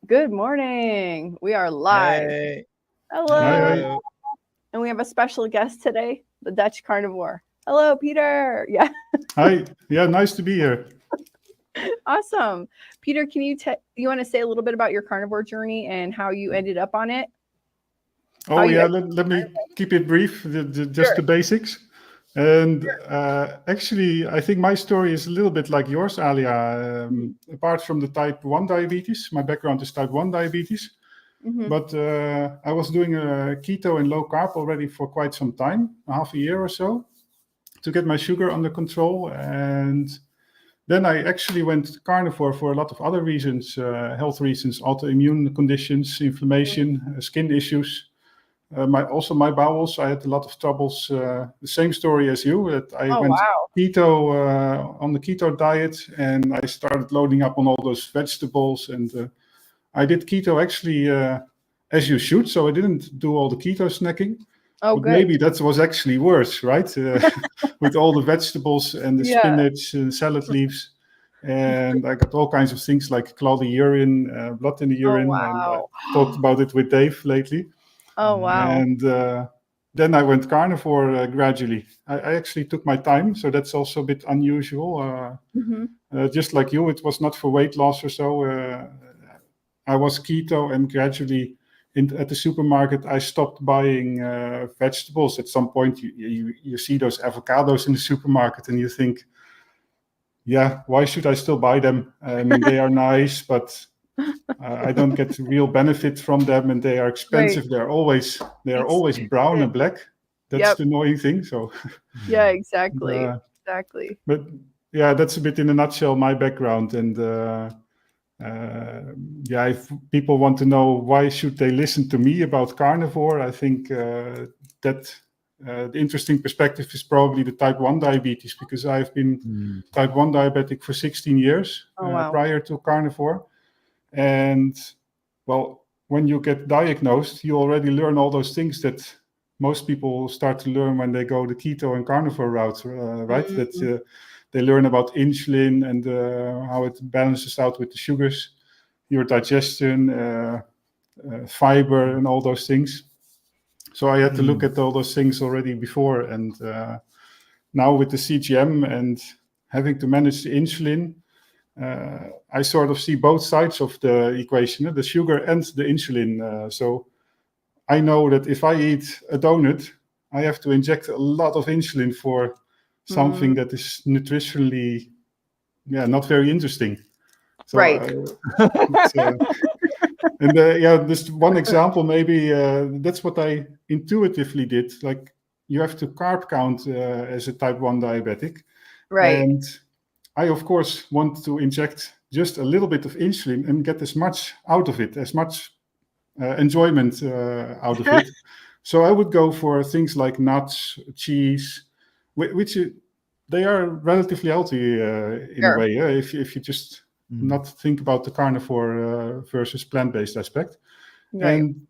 Good morning. We are live. Hey, Hello. hello. And we have a special guest today, the Dutch Carnivore. Hello, Peter. Yeah, Hi. Yeah, nice to be here. awesome. Peter, can you want to say a little bit about your carnivore journey and how you ended up on it? Oh, yeah, let me keep it brief, just the basics. And actually, I think my story is a little bit like yours, Alia. Apart from the type 1 diabetes, my background is type 1 diabetes. But I was doing keto and low carb already for quite some time, half a year or so, to get my sugar under control. And then I actually went carnivore for a lot of other reasons, health reasons, autoimmune conditions, inflammation, skin issues. My bowels, I had a lot of troubles. The same story as you, that I went keto on the keto diet, and I started loading up on all those vegetables. And I did keto actually as you should, so I didn't do all the keto snacking. Oh, but good. maybe that was actually worse, right? With all the vegetables and the spinach and salad leaves. And I got all kinds of things like cloudy urine, blood in the urine. Oh, wow. And I talked about it with Dave lately. Oh, wow. And then I went carnivore gradually. I actually took my time, so that's also a bit unusual. Just like you, it was not for weight loss or so. I was keto, and gradually at the supermarket, I stopped buying vegetables. At some point, you see those avocados in the supermarket, and you think, yeah, why should I still buy them? I mean, they are nice, but I don't get real benefit from them, and they are expensive. Right. They are always brown and black. That's the annoying thing. So yeah, exactly. Exactly. But yeah, that's a bit in a nutshell my background. And if people want to know why should they listen to me about carnivore, I think that the interesting perspective is probably the type 1 diabetes, because I've been type 1 diabetic for 16 years prior to carnivore. And well, when you get diagnosed, you already learn all those things that most people start to learn when they go the keto and carnivore route, right? That they learn about insulin and how it balances out with the sugars, your digestion, fiber, and all those things. So I had to look at all those things already before. And now with the CGM and having to manage the insulin, I sort of see both sides of the equation, the sugar and the insulin. So I know that if I eat a donut, I have to inject a lot of insulin for something that is nutritionally, not very interesting. So, right. Just one example, maybe that's what I intuitively did. Like, you have to carb count as a type 1 diabetic. Right. And I, of course, want to inject just a little bit of insulin and get as much out of it, as much enjoyment out of it. So I would go for things like nuts, cheese, which they are relatively healthy in a way. If you just not think about the carnivore versus plant-based aspect. Right. And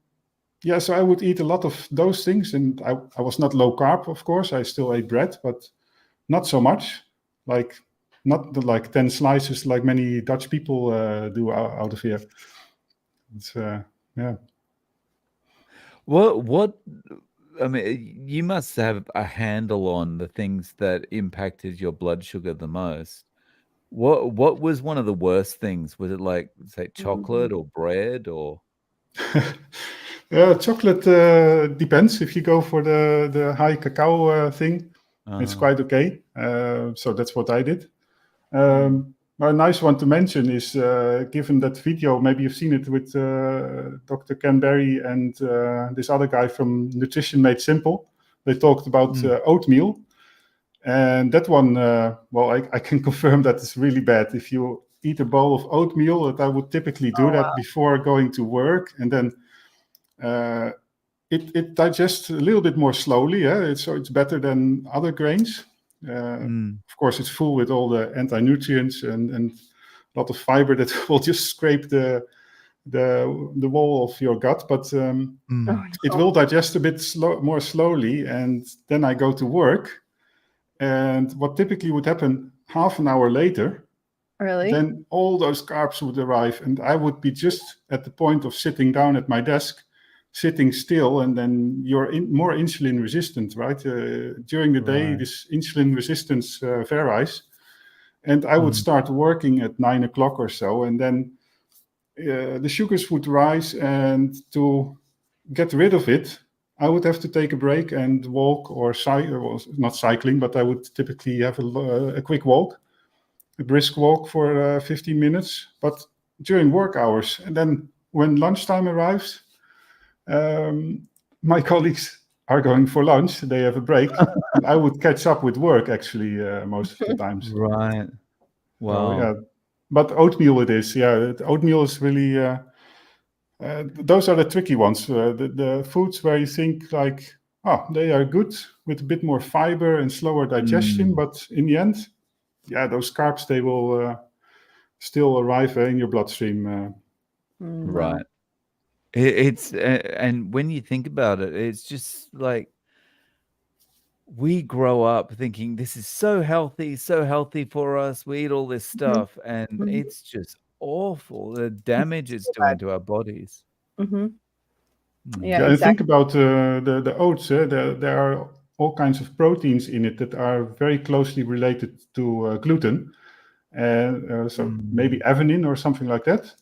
so I would eat a lot of those things. And I was not low carb, of course. I still ate bread, but not so much. Like, not like 10 slices like many Dutch people do out of here. It's, What? I mean, you must have a handle on the things that impacted your blood sugar the most. What was one of the worst things? Was it like, say, chocolate or bread or? Chocolate depends. If you go for the high cacao thing, it's quite okay. So that's what I did. A nice one to mention is, given that video, maybe you've seen it with Dr. Ken Berry and this other guy from Nutrition Made Simple. They talked about oatmeal. And that one, I can confirm that it's really bad. If you eat a bowl of oatmeal, that I would typically do before going to work. And then it digests a little bit more slowly. So it's better than other grains. Of course, it's full with all the anti-nutrients and a lot of fiber that will just scrape the wall of your gut. But it will digest a bit more slowly. And then I go to work. And what typically would happen half an hour later, Really? then all those carbs would arrive, and I would be just at the point of sitting down at my desk, sitting still, and then you're more insulin resistant, right? During the day, this insulin resistance varies, and I would start working at 9 o'clock or so, and then the sugars would rise, and to get rid of it, I would have to take a break and walk or not cycling, but I would typically have a quick walk, a brisk walk for 15 minutes, but during work hours. And then when lunchtime arrives, my colleagues are going for lunch. They have a break. And I would catch up with work, actually, most of the times. Right. Wow. So, yeah. But oatmeal it is. Yeah, oatmeal is really... those are the tricky ones. The foods where you think like, oh, they are good with a bit more fiber and slower digestion, but in the end, yeah, those carbs, they will still arrive in your bloodstream. Right. It's and when you think about it, it's just like we grow up thinking this is so healthy for us. We eat all this stuff, and it's just awful. The damage it's doing to our bodies. Yeah, Yeah, and think about the oats. There are all kinds of proteins in it that are very closely related to gluten, and so maybe avenine or something like that.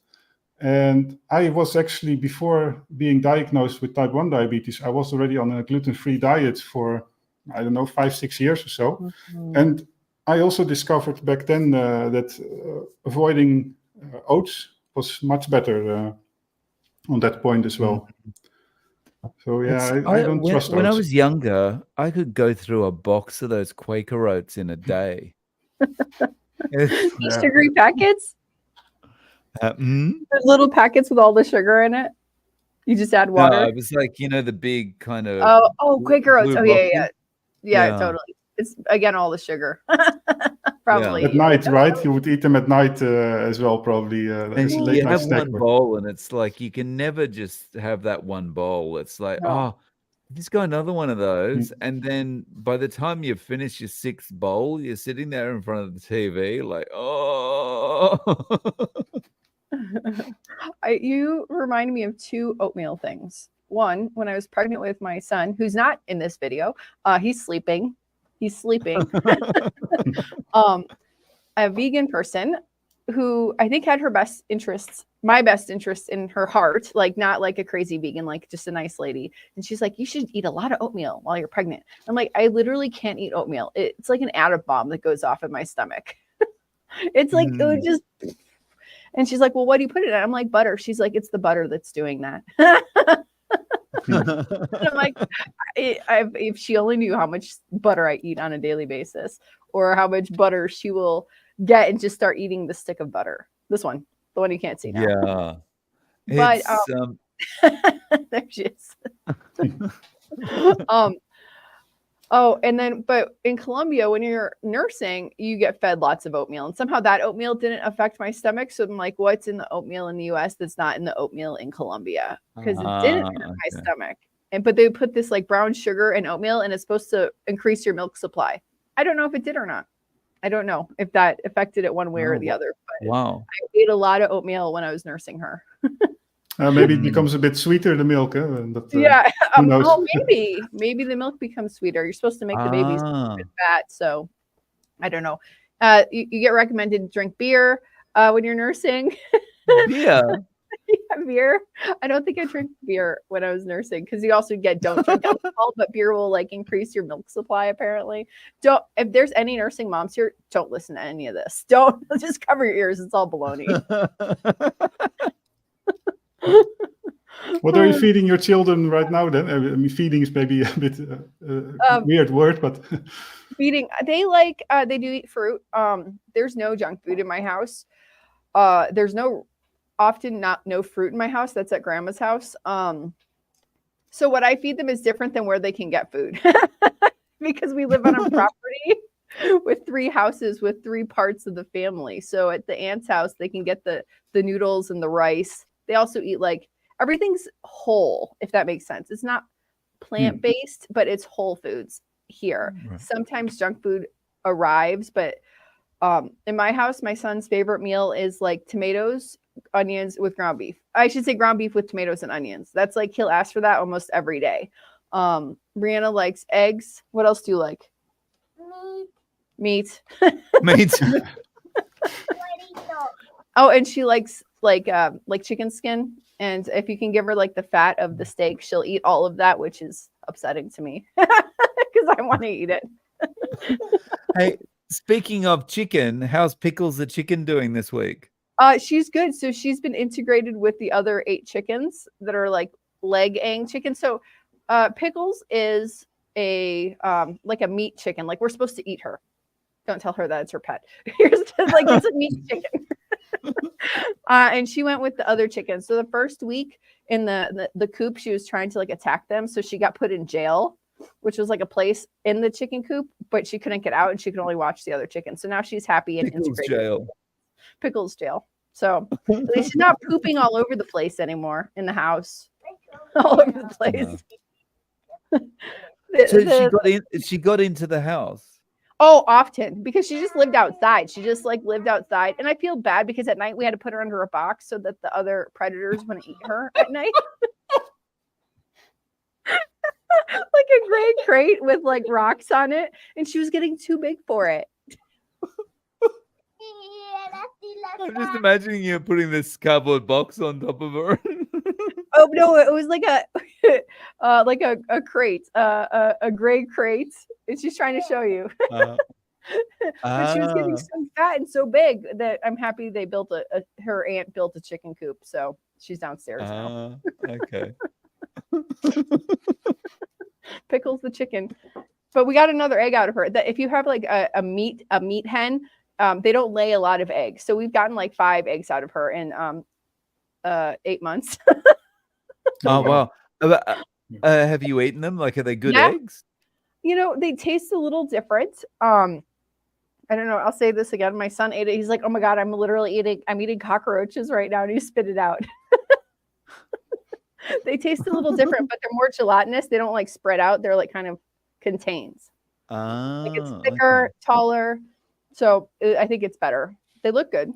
And I was actually, before being diagnosed with type 1 diabetes, I was already on a gluten-free diet for, I don't know, 5-6 years or so. And I also discovered back then that avoiding oats was much better on that point as well. So yeah, I don't trust when I oats. was younger, I could go through a box of those Quaker oats in a day. Sugary packets? There's little packets with all the sugar in it. You just add water. No, it was like, the big kind of Quaker oats. Oh boxes. yeah, totally. It's again all the sugar. Probably at night, right? You would eat them at night as well, probably. And you have one bowl, and it's like you can never just have that one bowl. It's like, just go another one of those, and then by the time you finish your 6th bowl, you're sitting there in front of the TV, like, oh. You remind me of 2 oatmeal things. One, when I was pregnant with my son, who's not in this video, he's sleeping. A vegan person who I think had my best interests in her heart, like not like a crazy vegan, like just a nice lady. And she's like, you should eat a lot of oatmeal while you're pregnant. I'm like, I literally can't eat oatmeal. It's like an atom bomb that goes off in my stomach. It's like, it would just... And she's like, well, what do you put it in? I'm like, butter. She's like, it's the butter that's doing that. And I'm like, if she only knew how much butter I eat on a daily basis, or how much butter she will get and just start eating the stick of butter. This one, the one you can't see now. Yeah. But there she is. But in Colombia, when you're nursing, you get fed lots of oatmeal, and somehow that oatmeal didn't affect my stomach. So I'm like, what's in the oatmeal in the US that's not in the oatmeal in Colombia? Because it didn't hurt my stomach. But they put this like brown sugar in oatmeal, and it's supposed to increase your milk supply. I don't know if it did or not. I don't know if that affected it one way or the other. But I ate a lot of oatmeal when I was nursing her. Maybe it becomes a bit sweeter, the milk. Maybe the milk becomes sweeter. You're supposed to make the babies fat, so I don't know. You get recommended to drink beer when you're nursing. Beer. Beer. I don't think I drank beer when I was nursing, because you also don't drink alcohol, but beer will like increase your milk supply. Apparently, if there's any nursing moms here, don't listen to any of this. Don't just cover your ears. It's all baloney. What are you feeding your children right now then? I mean, feeding is maybe a bit weird word, but feeding, they do eat fruit. There's no junk food in my house. There's no fruit in my house. That's at grandma's house. So what I feed them is different than where they can get food, because we live on a property with 3 houses with 3 parts of the family. So at the aunt's house, they can get the noodles and the rice. They also eat everything's whole, if that makes sense. It's not plant-based, but it's whole foods here. Right. Sometimes junk food arrives, but In my house, my son's favorite meal is like tomatoes, onions with ground beef. I should say ground beef with tomatoes and onions. That's like he'll ask for that almost every day. Brianna likes eggs. What else do you like? Meat. Meat. Oh, and she likes like chicken skin. And if you can give her like the fat of the steak, she'll eat all of that, which is upsetting to me because I want to eat it. Hey, speaking of chicken, how's Pickles the chicken doing this week? She's good. So she's been integrated with the other 8 chickens that are like leg-aying chickens. So Pickles is a like a meat chicken. Like we're supposed to eat her. Don't tell her that it's her pet. It's a meat chicken. And she went with the other chickens. So the first week in the coop, she was trying to like attack them. So she got put in jail, which was like a place in the chicken coop, but she couldn't get out and she could only watch the other chickens. So now she's happy and Pickles integrated. jail. Pickles jail. So at least she's not pooping all over the place anymore in the house. All over the place. She got into the house. Oh, often, because she just lived outside. She just like lived outside. And I feel bad because at night we had to put her under a box so that the other predators wouldn't eat her at night. Like a gray crate with like rocks on it. And she was getting too big for it. I'm just imagining you putting this cardboard box on top of her. Oh no, it was like a crate, a gray crate. And she's trying to show you. But she was getting so fat and so big that I'm happy they built her aunt built a chicken coop. So she's downstairs now. Okay. Pickles the chicken. But we got another egg out of her. That if you have like a meat hen, they don't lay a lot of eggs. So we've gotten like 5 eggs out of her in 8 months. Oh wow. Have you eaten them? Like, are they good eggs? You know, they taste a little different. I don't know. I'll say this again. My son ate it. He's like, oh my God, I'm eating cockroaches right now. And he spit it out. They taste a little different, but they're more gelatinous. They don't like spread out. They're like kind of contains. Like it's thicker, taller. So I think it's better. They look good.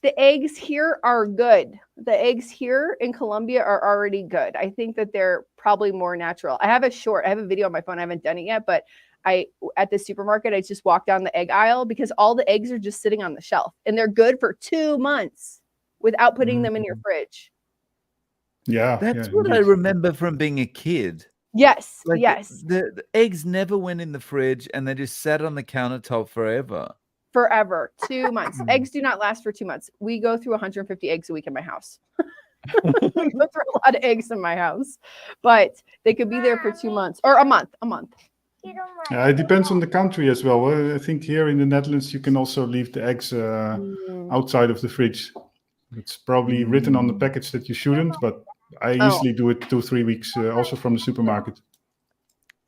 The eggs here are good. The eggs here in Colombia are already good. I think that they're probably more natural. I have a video on my phone. I haven't done it yet, but at the supermarket, I just walked down the egg aisle because all the eggs are just sitting on the shelf and they're good for 2 months without putting them in your fridge. Yeah. That's what I remember from being a kid. Yes. Like yes. The eggs never went in the fridge and they just sat on the countertop forever. Forever. 2 months. Eggs do not last for 2 months. We go through 150 eggs a week in my house. We go through a lot of eggs in my house, but they could be there for 2 months or a month. Yeah, it depends on the country as well. I think here in the Netherlands, you can also leave the eggs outside of the fridge. It's probably written on the package that you shouldn't, but I easily do it 2-3 weeks also from the supermarket.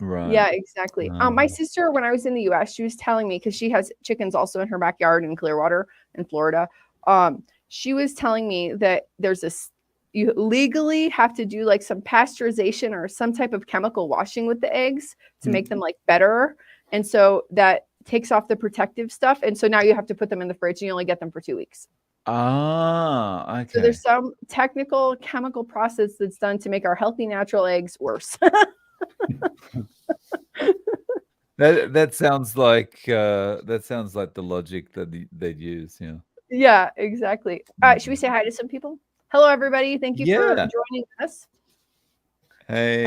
Right. Yeah, exactly. My sister, when I was in the US, she was telling me, because she has chickens also in her backyard in Clearwater in Florida. She was telling me that you legally have to do like some pasteurization or some type of chemical washing with the eggs to make them like better. And so that takes off the protective stuff. And so now you have to put them in the fridge and you only get them for 2 weeks. Okay. So there's some technical chemical process that's done to make our healthy natural eggs worse. That sounds like the logic that they'd use. Yeah. Yeah, exactly. Should we say hi to some people? Hello, everybody. Thank you for joining us. Hey,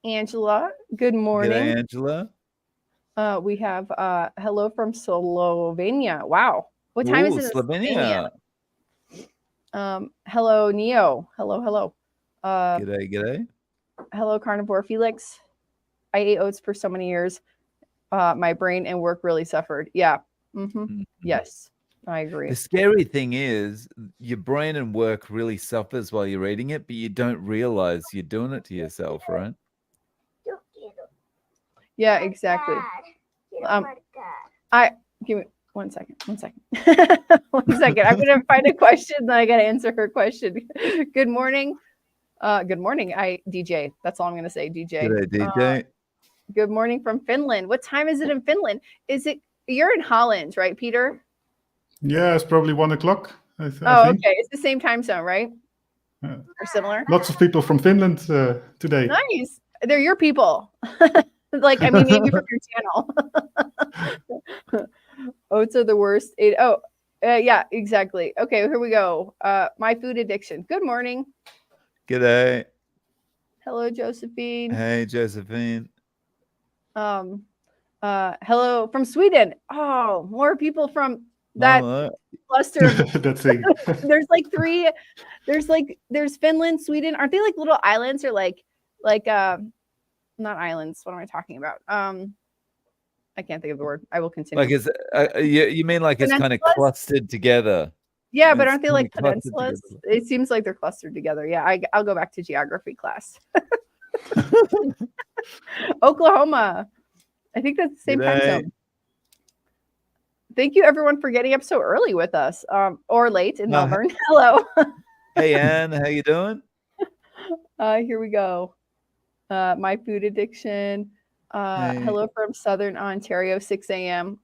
Angela. Good morning. G'day, Angela. We have hello from Slovenia. Wow. What time is it in Slovenia? Hello, Neo. Hello. G'day. Hello, Carnivore Felix. I ate oats for so many years. My brain and work really suffered. Yeah. Yes, I agree. The scary thing is your brain and work really suffers while you're eating it, but you don't realize you're doing it to yourself, right? Yeah, exactly. Give me 1 second. 1 second. 1 second. I'm gonna find a question, then I gotta answer her question. Good morning. Good morning. DJ. That's all I'm gonna say. DJ. G'day, DJ. Good morning from Finland. What time is it in Finland? Is it you're in Holland, right, Peter? Yeah, it's probably 1 o'clock. I think. Okay. It's the same time zone, right? Yeah. Or similar? Lots of people from Finland today. Nice. They're your people. Like, I mean, maybe from your channel. Oats are the worst. Yeah, exactly. Okay, here we go. My food addiction. Good morning. G'day. Hello, Josephine. Hey, Josephine. Hello from Sweden. Oh, more people from that cluster. That thing. There's like three. There's Finland, Sweden. Aren't they like little islands or like not islands? What am I talking about? I can't think of the word. I will continue. Like it's you mean like it's kind of clustered together? Yeah, but aren't they like peninsulas? It seems like they're clustered together. Yeah, I'll go back to geography class. Oklahoma. I think that's the same time zone. Thank you, everyone, for getting up so early with us, or late in Melbourne. Hello. Hey, Anne, how you doing? Here we go. My food addiction. Hello from Southern Ontario, 6 a.m.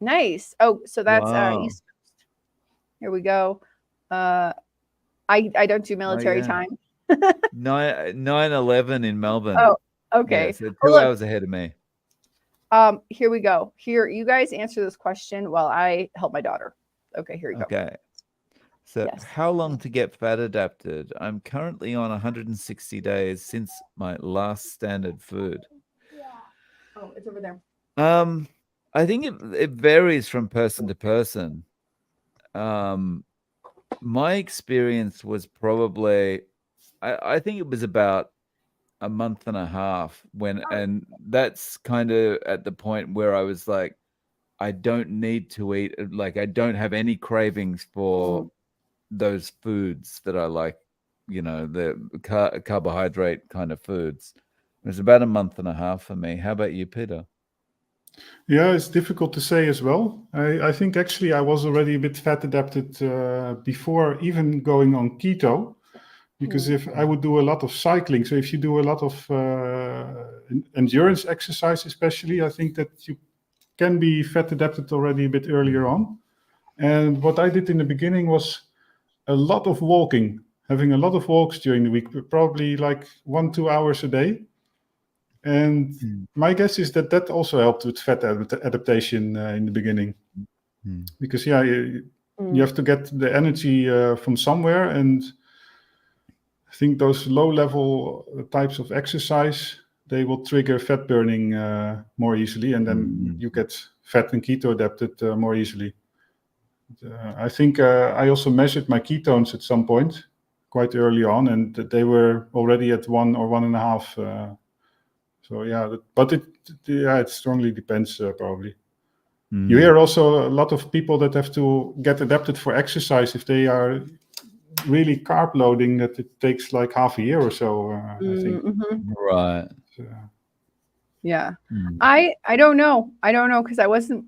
Nice. Oh, so that's East Coast. Here we go. I don't do military time. 9/11 in Melbourne. Oh, okay. Yeah, so 2 hours ahead of me. Here we go. Here, you guys answer this question while I help my daughter. Okay, here we go. Okay. So how long to get fat adapted? I'm currently on 160 days since my last standard food. Oh, it's over there. I think it varies from person to person. My experience was probably, I think it was about a month and a half and that's kind of at the point where I was like, I don't need to eat, like I don't have any cravings for those foods that I like, the carbohydrate kind of foods. It was about a month and a half for me. How about you, Peter? Yeah, it's difficult to say as well. I think actually I was already a bit fat adapted before even going on keto, because if I would do a lot of cycling, so if you do a lot of endurance exercise especially, I think that you can be fat adapted already a bit earlier on. And what I did in the beginning was a lot of walking, having a lot of walks during the week, probably like 1-2 hours a day. And my guess is that also helped with fat adaptation in the beginning, because you have to get the energy from somewhere, and I think those low-level types of exercise, they will trigger fat burning more easily, and then you get fat and keto adapted more easily. I think I also measured my ketones at some point quite early on, and they were already at 1 or 1.5. So yeah, but it strongly depends probably. You hear also a lot of people that have to get adapted for exercise if they are really carb loading, that it takes like half a year or so. I think. Right. So, yeah. I don't know because I wasn't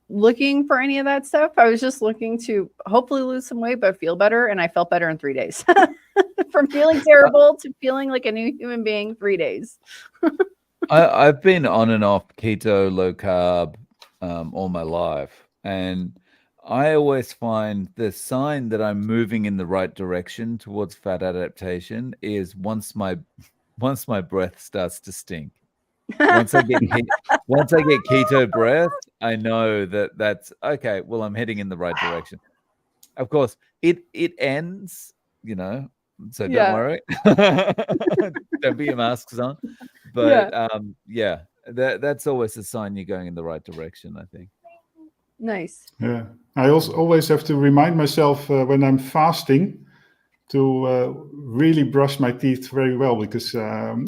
looking for any of that stuff. I was just looking to hopefully lose some weight but feel better, and I felt better in 3 days. From feeling terrible to feeling like a new human being, 3 days. I've been on and off keto, low carb all my life, and I always find the sign that I'm moving in the right direction towards fat adaptation is once my breath starts to stink. Once I get keto breath, I know that's okay. Well, I'm heading in the right direction. Of course, it ends, so don't worry. Don't put your masks on. But that's always a sign you're going in the right direction, I think. Nice. Yeah, I also always have to remind myself when I'm fasting to really brush my teeth very well, because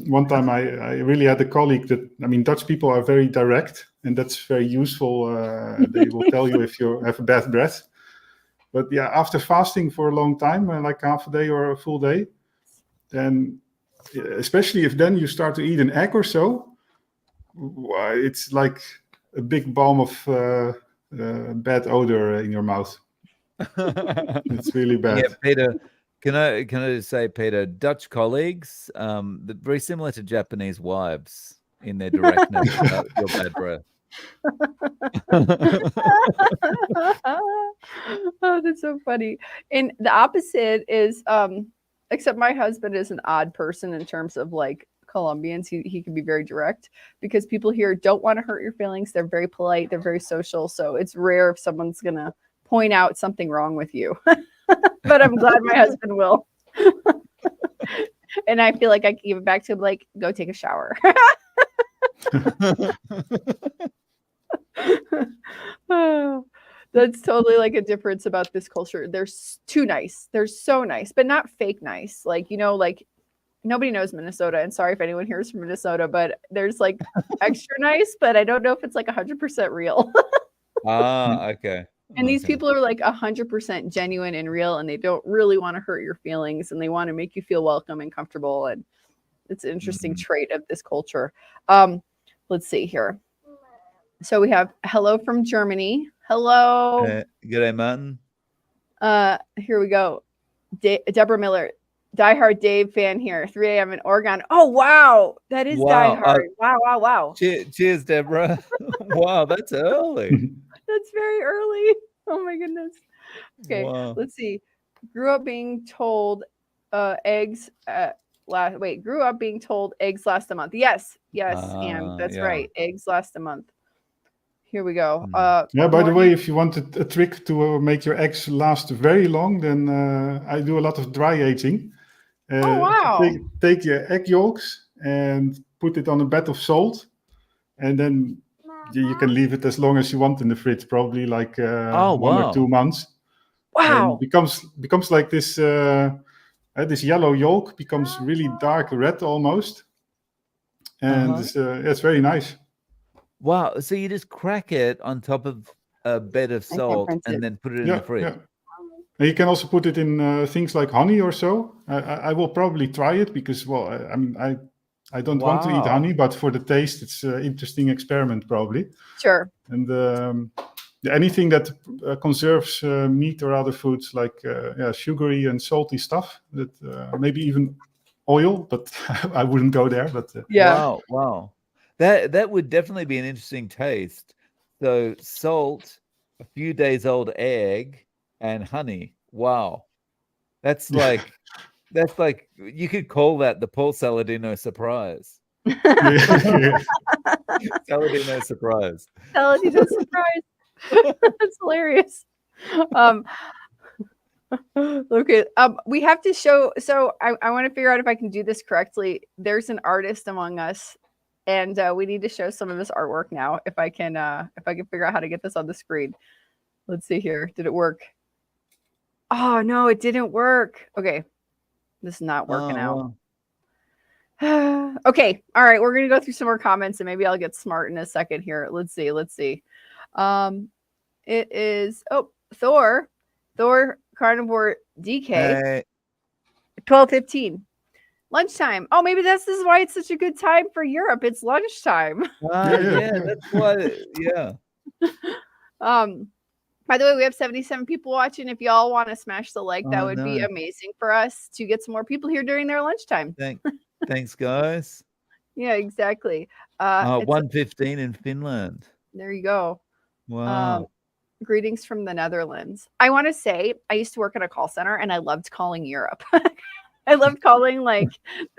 one time I really had a colleague Dutch people are very direct, and that's very useful. They will tell you if you have a bad breath. But yeah, after fasting for a long time, like half a day or a full day, then especially if then you start to eat an egg or so, it's like a big bomb of bad odor in your mouth. It's really bad. Yeah, Peter. Can I just say, Peter, Dutch colleagues, very similar to Japanese wives in their directness about your bad breath. Oh, that's so funny. And the opposite is, except my husband is an odd person in terms of like Colombians. He can be very direct because people here don't want to hurt your feelings. They're very polite. They're very social. So it's rare if someone's gonna point out something wrong with you. But I'm glad my husband will. And I feel like I can give it back to him, like, go take a shower. Oh, that's totally like a difference about this culture. They're too nice. They're so nice, but not fake nice. Like, you know, like nobody knows Minnesota. And sorry if anyone here is from Minnesota, but there's like extra nice, but I don't know if it's like 100% real. Okay. And these people are like 100% genuine and real, and they don't really want to hurt your feelings, and they want to make you feel welcome and comfortable. And it's an interesting trait of this culture. Let's see here. So we have hello from Germany. Hello. Good day, Martin. Here we go. Deborah Miller, diehard Dave fan here. 3 a.m. in Oregon. Oh wow, that is diehard. Wow. Cheers, Deborah. Wow, that's early. That's very early. Oh my goodness. Okay, let's see. Grew up being told eggs grew up being told eggs last a month. Yes, and that's right. Eggs last a month. Here we go. Yeah, by the way, if you want a trick to make your eggs last very long, then I do a lot of dry aging. Oh wow. Take your egg yolks and put it on a bed of salt, and then you can leave it as long as you want in the fridge, probably like 1 or 2 months. Wow. And becomes like this this yellow yolk becomes really dark red almost. And it's very nice. Wow. So you just crack it on top of a bed of salt and then put it in the fridge. Yeah. And you can also put it in things like honey or so. I will probably try it because, well, I mean, I don't want to eat honey, but for the taste, it's an interesting experiment, probably. Sure. And anything that conserves meat or other foods, like sugary and salty stuff, that maybe even oil, but I wouldn't go there. But Wow. That would definitely be an interesting taste. So salt, a few days old egg, and honey. Wow. That's like you could call that the Paul Saladino surprise. Saladino surprise. Saladino surprise. That's hilarious. Okay. We have to show. So I want to figure out if I can do this correctly. There's an artist among us, and we need to show some of his artwork now. If I can figure out how to get this on the screen. Let's see here. Did it work? Oh no, it didn't work. Okay. This is not working out. Okay. All right. We're going to go through some more comments and maybe I'll get smart in a second here. Let's see. It is, Thor Carnivore DK 12:15 lunchtime. Oh, maybe this is why it's such a good time for Europe. It's lunchtime. Yeah, that's why. Yeah. By the way, we have 77 people watching. If y'all want to smash the like, that would be amazing for us to get some more people here during their lunchtime. Thanks, guys. Yeah, exactly. 1:15 in Finland. There you go. Wow. Greetings from the Netherlands. I want to say I used to work at a call center and I loved calling Europe. I loved calling like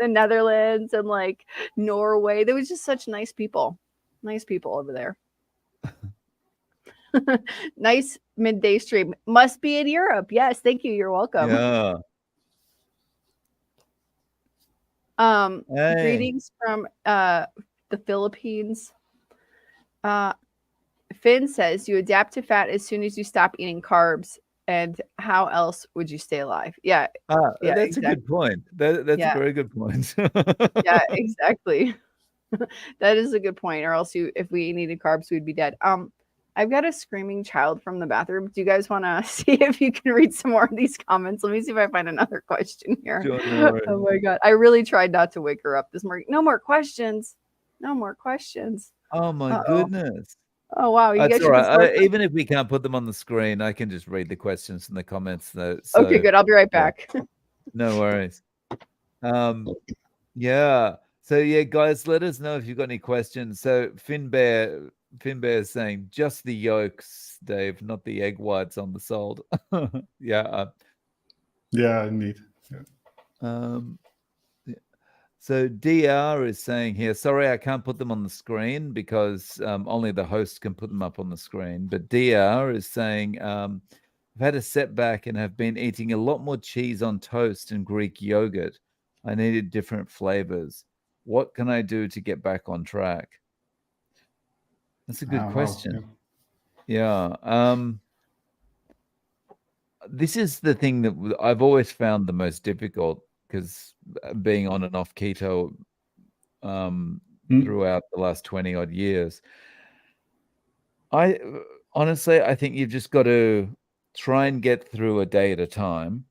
the Netherlands and like Norway. There was just such nice people over there. Nice midday stream. Must be in Europe. Yes, thank you. You're welcome. Yeah. Greetings from the Philippines. Finn says you adapt to fat as soon as you stop eating carbs. And how else would you stay alive? Yeah. That's a good point. That's a very good point. Yeah, exactly. That is a good point. Or else if we needed carbs, we'd be dead. I've got a screaming child from the bathroom. Do you guys want to see if you can read some more of these comments? Let me see if I find another question here. Sure. Oh my God. I really tried not to wake her up this morning. No more questions. No more questions. Oh my goodness. Oh wow. You That's all right. Even if we can't put them on the screen, I can just read the questions in the comments. So, okay, good. I'll be right back. No worries. Yeah. So yeah, guys, let us know if you've got any questions. So Finn Bear, Finbear is saying just the yolks, Dave, not the egg whites on the salt. Yeah. Yeah, indeed. Yeah. So DR is saying here, sorry, I can't put them on the screen because only the host can put them up on the screen. But DR is saying, I've had a setback and have been eating a lot more cheese on toast and Greek yogurt. I needed different flavors. What can I do to get back on track? That's a good question. Wow, Yeah. This is the thing that I've always found the most difficult, because being on and off keto throughout the last 20 odd years, I honestly think you've just got to try and get through a day at a time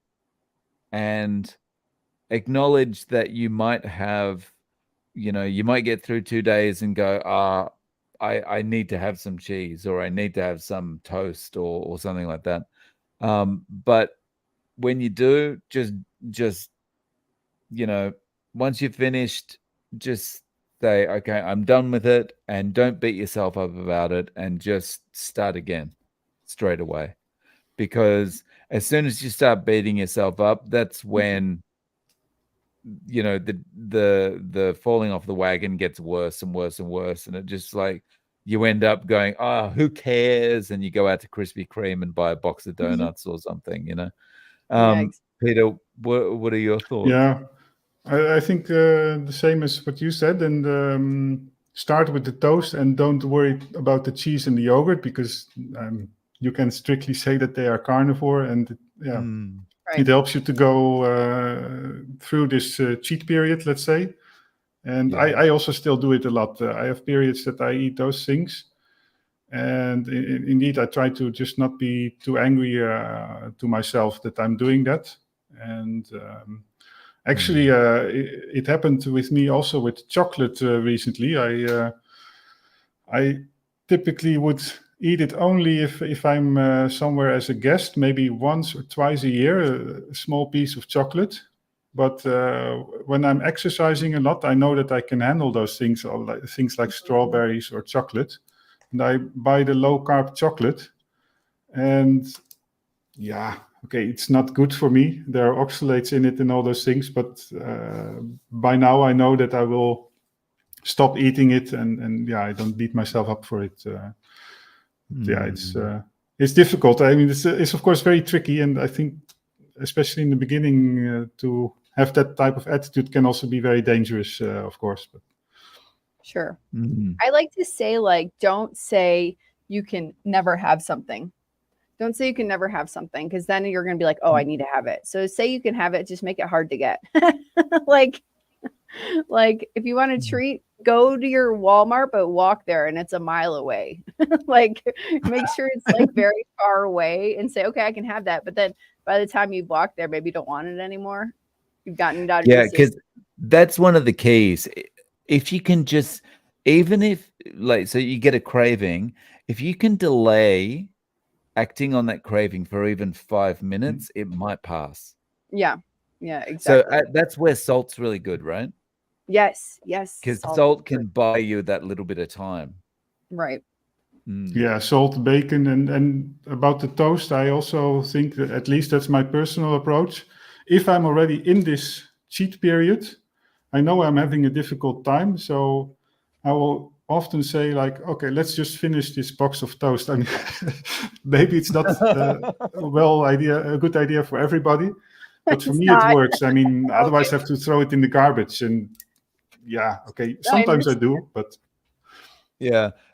and acknowledge that you might have, you might get through 2 days and go, I need to have some cheese, or I need to have some toast, or something like that. But when you do, just once you've finished, just say, okay, I'm done with it, and don't beat yourself up about it, and just start again straight away. Because as soon as you start beating yourself up, that's when the falling off the wagon gets worse and worse and worse, and it just like you end up going, who cares? And you go out to Krispy Kreme and buy a box of donuts or something, Peter, what are your thoughts? Yeah, I think the same as what you said, and start with the toast and don't worry about the cheese and the yogurt, because you can strictly say that they are carnivore, and it helps you to go through this cheat period, let's say. And I also still do it a lot. I have periods that I eat those things. And indeed, I try to just not be too angry to myself that I'm doing that. And actually, it happened with me also with chocolate recently. I typically would eat it only if I'm somewhere as a guest, maybe once or twice a year, a small piece of chocolate. But when I'm exercising a lot, I know that I can handle those things, or things like strawberries or chocolate. And I buy the low-carb chocolate. And okay, it's not good for me. There are oxalates in it and all those things. But by now I know that I will stop eating it. And I don't beat myself up for it. It's difficult. I mean, it's of course very tricky. And I think, especially in the beginning, to have that type of attitude can also be very dangerous, of course. But sure. I like to say, don't say you can never have something. Don't say you can never have something, because then you're going to be like, I need to have it. So say you can have it, just make it hard to get. like if you want a treat, go to your Walmart, but walk there and it's a mile away. Make sure it's very far away and say, okay, I can have that. But then by the time you've walked there, maybe you don't want it anymore. You've gotten out of your system. Because that's one of the keys. If you can just, even if so you get a craving, if you can delay acting on that craving for even 5 minutes, it might pass. Yeah, exactly. So that's where salt's really good, right? Yes. Because salt can buy you that little bit of time. Right. Yeah, salt, bacon, and about the toast, I also think that, at least that's my personal approach. If I'm already in this cheat period, I know I'm having a difficult time, so I will often say, okay, let's just finish this box of toast. I mean, maybe it's not a good idea for everybody, but for me it works. I mean, otherwise I have to throw it in the garbage, and okay, sometimes I do, but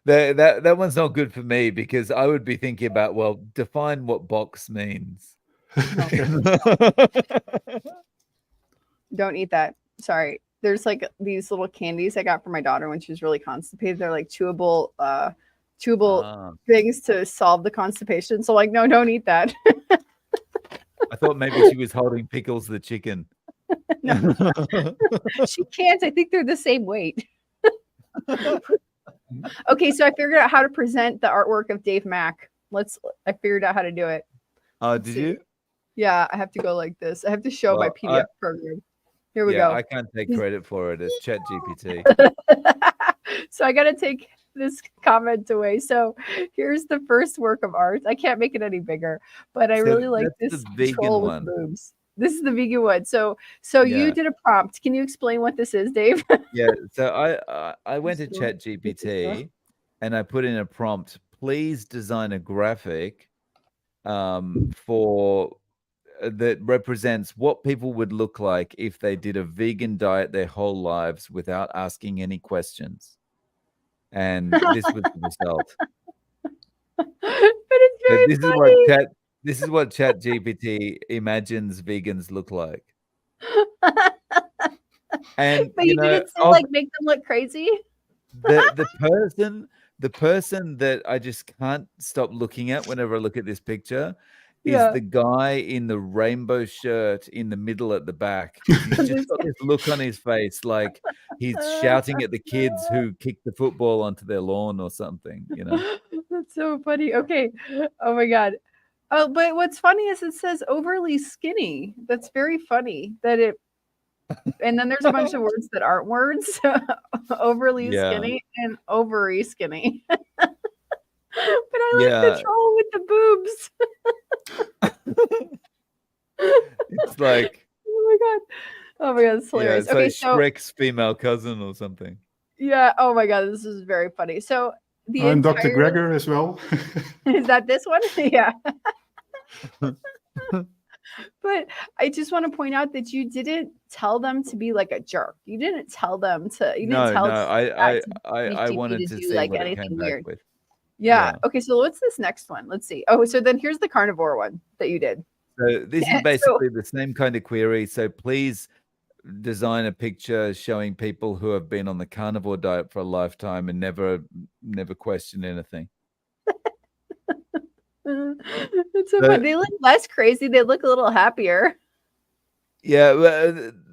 that one's not good for me, because I would be thinking about, define what box means. Don't eat that. Sorry. There's these little candies I got for my daughter when she was really constipated. They're chewable things to solve the constipation. So no, don't eat that. I thought maybe she was holding Pickles the chicken. No. She can't. I think they're the same weight. Okay, so I figured out how to present the artwork of Dave Mack. I figured out how to do it. Did you? Yeah, I have to go like this. I have to show my PDF program. Here we go. I can't take credit for it. It's ChatGPT. So I got to take this comment away. So here's the first work of art. I can't make it any bigger, but I So really like that's this the vegan troll with one. boobs. This is the vegan one. So you Yeah. did a prompt. Can you explain what this is, Dave? Yeah. So I went to Sure. ChatGPT and I put in a prompt, please design a graphic for that represents what people would look like if they did a vegan diet their whole lives without asking any questions. And this was the result. But it's So very funny. this is what ChatGPT imagines vegans look like. And But you didn't say like make them look crazy. the person that I just can't stop looking at whenever I look at this picture is Yeah. the guy in the rainbow shirt in the middle at the back, because he's just got this look on his face like he's shouting at the kids who kicked the football onto their lawn or something, you know. That's so funny. Okay. Oh my God. Oh, but what's funny is it says overly skinny. That's very funny that it, and then there's a bunch of words that aren't words. Overly Yeah. skinny and ovary skinny. But I like Yeah. the troll with the boobs. It's like, oh my God, it's yeah, hilarious. it's Okay, like so Shrek's female cousin or something. yeah, oh my God, this is very funny. So the I'm Dr. entire Gregor as well. is that this one? Yeah. But I just want to point out that you didn't tell them to be like a jerk. You didn't tell them to. You didn't No, tell I ChatGPT wanted to to do see like what it anything came back weird. with. Yeah. Yeah. Okay. So what's this next one? Let's see. Oh, so then here's the carnivore one that you did. So this is basically the same kind of query. So please design a picture showing people who have been on the carnivore diet for a lifetime and never question anything. It's so funny. They look less crazy. They look a little happier. Yeah,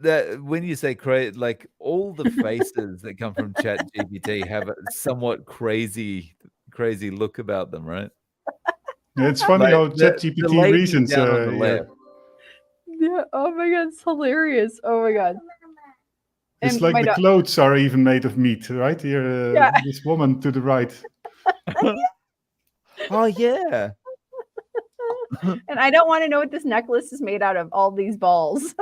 that when you say crazy, like all the faces that come from ChatGPT have a somewhat crazy look about them, right? Yeah, it's funny Like how the ChatGPT lady reasons. down on the left. Yeah. Oh my God, it's hilarious. Oh my God. It's And like my the clothes are even made of meat, right? Here, Yeah. this woman to the right. Oh yeah. And I don't want to know what this necklace is made out of. All these balls.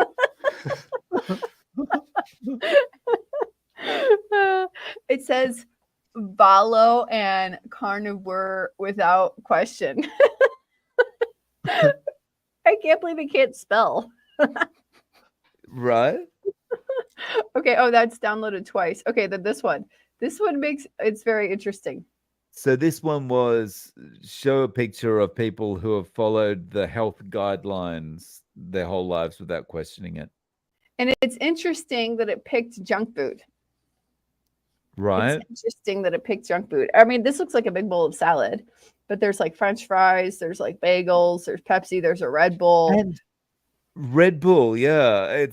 It says Valo and carnivore without question. I can't believe it can't spell. Right? Okay. Oh, that's downloaded twice. Okay, then this one. This one makes it's very interesting. So this one was show a picture of people who have followed the health guidelines their whole lives without questioning it. And it's interesting that it picked junk food. Right. It's interesting that it picked junk food. I mean, this looks like a big bowl of salad, but there's like French fries, there's like bagels, there's Pepsi, there's a Red Bull. And Red Bull, yeah.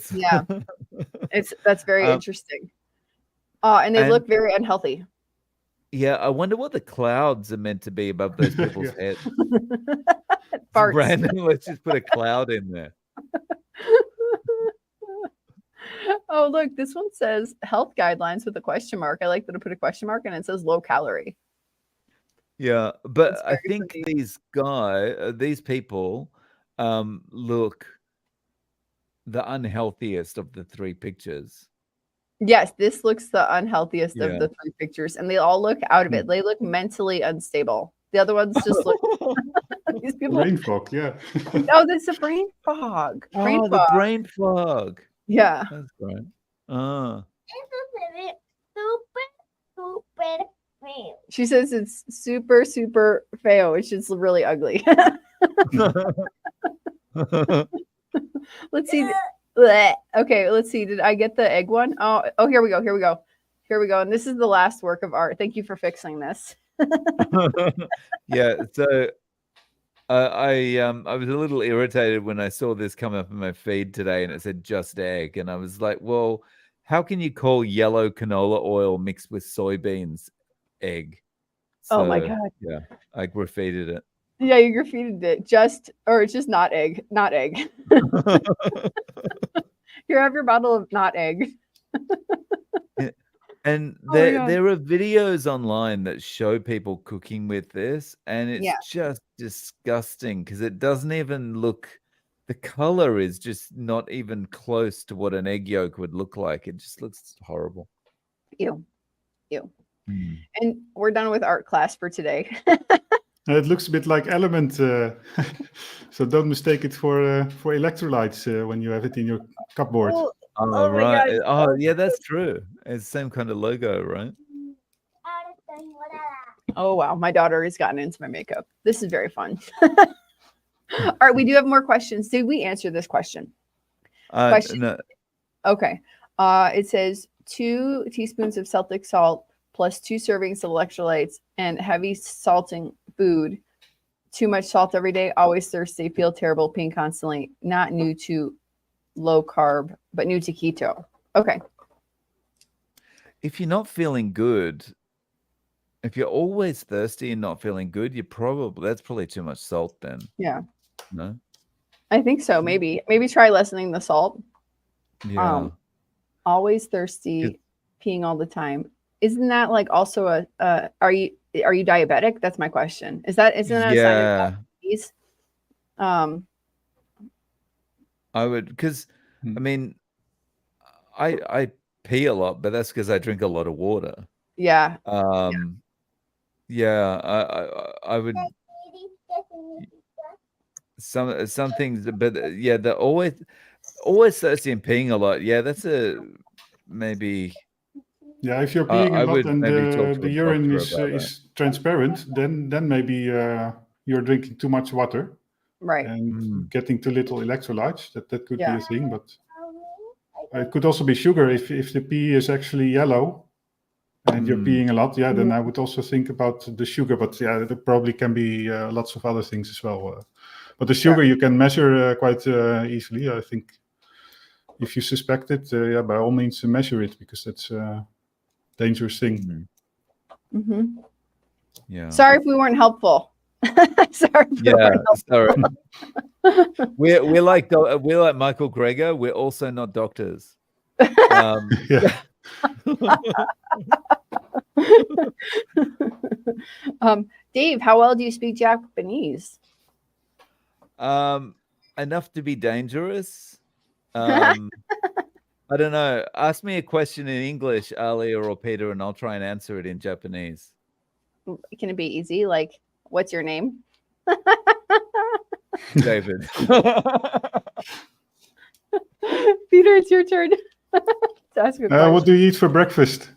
That's very interesting. And they look very unhealthy. Yeah, I wonder what the clouds are meant to be above those people's heads. Farts. Brandon, let's just put a cloud in there. Oh, look, this one says health guidelines with a question mark. I like that I put a question mark and it says low calorie. Yeah, but I think these people look the unhealthiest of the three pictures. Yes, this looks the unhealthiest of the three pictures, and they all look out of it. They look mentally unstable. The other ones just look. These people. Brain fog, yeah. Oh, that's a brain fog. The brain fog. Yeah. That's great. Super fail. She says it's super, super fail, which is really ugly. Let's see. Okay, let's see. Did I get the egg one? Oh, here we go. And this is the last work of art. Thank you for fixing this. Yeah. So I was a little irritated when I saw this come up in my feed today, and it said just egg, and I was like, well, how can you call yellow canola oil mixed with soybeans egg? So, oh my God. Yeah, I graffitied it. Yeah, you graffitied it. It's just not egg. Here, have your bottle of not egg. And Oh my there God. there are videos online that show people cooking with this, and it's Yeah. just disgusting because it doesn't even look. The color is just not even close to what an egg yolk would look like. It just looks horrible. Ew. Ew. Mm. And we're done with art class for today. It looks a bit like Element, so don't mistake it for electrolytes when you have it in your cupboard. Oh, Oh, my right. God. Oh, yeah, that's true. It's the same kind of logo, right? Oh, wow. My daughter has gotten into my makeup. This is very fun. All right. We do have more questions. Did we answer this question? Question. No. Okay. It says 2 teaspoons of Celtic salt plus 2 servings of electrolytes and heavy salting food. Too much salt every day, always thirsty, feel terrible, peeing constantly. Not new to low carb, but new to keto. Okay. If you're not feeling good, if you're always thirsty and not feeling good, that's probably too much salt then. Yeah. No? I think so. Maybe try lessening the salt. Yeah. Always thirsty, peeing all the time. Isn't that like also are you diabetic? That's my question. Isn't that a sign of diabetes? I would, because Hmm. I mean, I pee a lot, but that's because I drink a lot of water. Yeah. Yeah, I would. Some things, but yeah, they're always thirsty and peeing a lot. Yeah, that's maybe. Yeah, if you're peeing I a lot would and maybe talk to the a urine doctor about that. is transparent, then maybe you're drinking too much water Right. and getting too little electrolytes. That could be Yeah. a thing, but it could also be sugar. If the pee is actually yellow and you're peeing a lot, then I would also think about the sugar. But yeah, there probably can be lots of other things as well. But the sugar you can measure quite easily. I think if you suspect it, by all means measure it, because that's a dangerous thing. Mm-hmm. Yeah. Sorry if we weren't helpful. Sorry. Sorry. We're like Michael Greger. We're also not doctors. Yeah. Dave, how well do you speak Japanese? Enough to be dangerous. I don't know. Ask me a question in English, Alia or Peter, and I'll try and answer it in Japanese. Can it be easy? Like, what's your name? David. Peter, it's your turn to ask a question. What do you eat for breakfast?